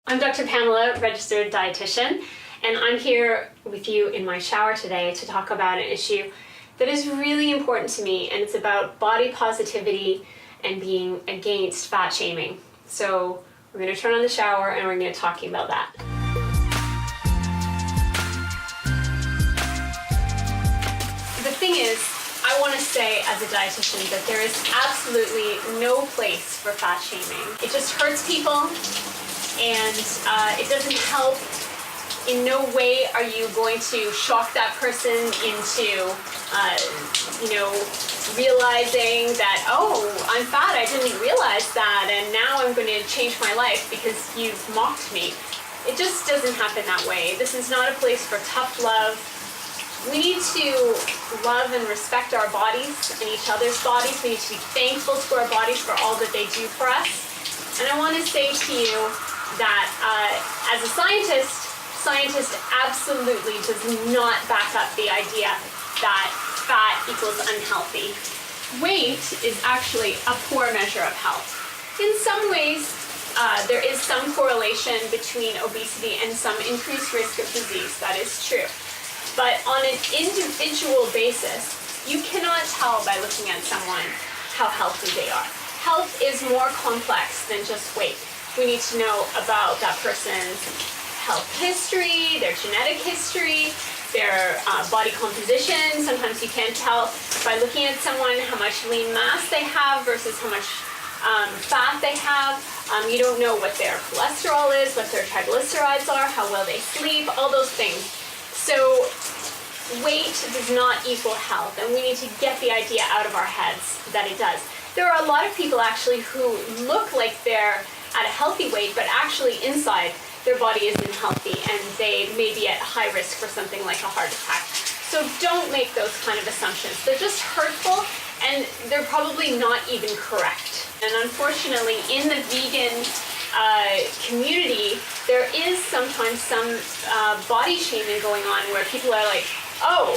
I'm Dr. Pamela, registered dietitian, and I'm here with you in my shower today to talk about an issue that is really important to me, and it's about body positivity and being against fat shaming. So we're going to turn on the shower and we're going to talk about that. The thing is, I want to say as a dietitian that there is absolutely no place for fat shaming. It just hurts people, and it doesn't help. In no way are you going to shock that person into, realizing that, oh, I'm fat, I didn't realize that, and now I'm going to change my life because you've mocked me. It just doesn't happen that way. This is not a place for tough love. We need to love and respect our bodies and each other's bodies. We need to be thankful to our bodies for all that they do for us. And I want to say to you that as a scientist absolutely does not back up the idea that fat equals unhealthy. Weight is actually a poor measure of health. In some ways, there is some correlation between obesity and some increased risk of disease. That is true. But on an individual basis, you cannot tell by looking at someone how healthy they are. Health is more complex than just weight. We need to know about that person's health history, their genetic history, their body composition. Sometimes you can't tell by looking at someone how much lean mass they have versus how much fat they have. You don't know what their cholesterol is, what their triglycerides are, how well they sleep, all those things. So weight does not equal health, and we need to get the idea out of our heads that it does. There are a lot of people actually who look like they're at a healthy weight, but actually inside their body isn't healthy, and they may be at high risk for something like a heart attack. So don't make those kind of assumptions. They're just hurtful, and they're probably not even correct. And unfortunately, in the vegan community, there is sometimes some body shaming going on where people are like, oh,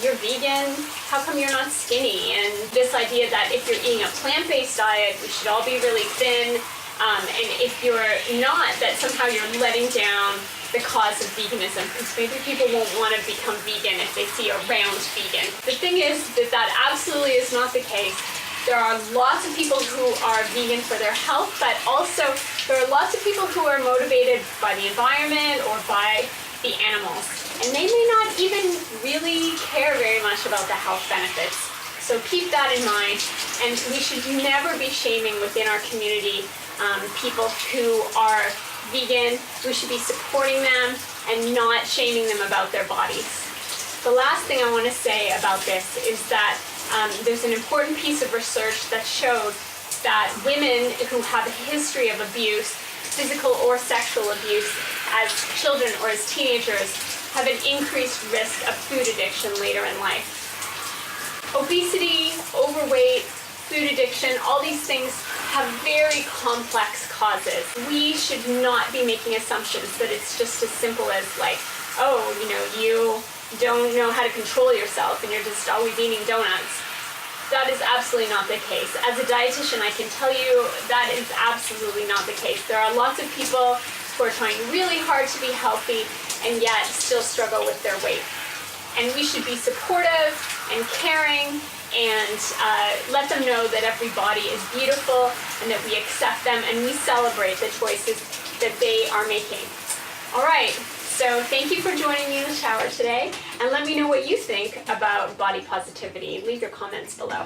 you're vegan, how come you're not skinny? And this idea that if you're eating a plant-based diet, we should all be really thin, and if you're not, that somehow you're letting down the cause of veganism, because maybe people won't want to become vegan if they see a round vegan. The thing is that absolutely is not the case. There are lots of people who are vegan for their health, but also there are lots of people who are motivated by the environment or by the animals. And they may not even really care very much about the health benefits. So keep that in mind. And we should never be shaming within our community people who are vegan. We should be supporting them and not shaming them about their bodies. The last thing I want to say about this is that there's an important piece of research that showed that women who have a history of abuse, physical or sexual abuse, as children or as teenagers, have an increased risk of food addiction later in life. Obesity, overweight, food addiction, all these things have very complex causes. We should not be making assumptions that it's just as simple as like, oh, you don't know how to control yourself and you're just always eating donuts. That is absolutely not the case. As a dietitian, I can tell you that is absolutely not the case. There are lots of people who are trying really hard to be healthy and yet still struggle with their weight. And we should be supportive and caring and let them know that every body is beautiful and that we accept them and we celebrate the choices that they are making. All right. So thank you for joining me in the shower today, and let me know what you think about body positivity. Leave your comments below.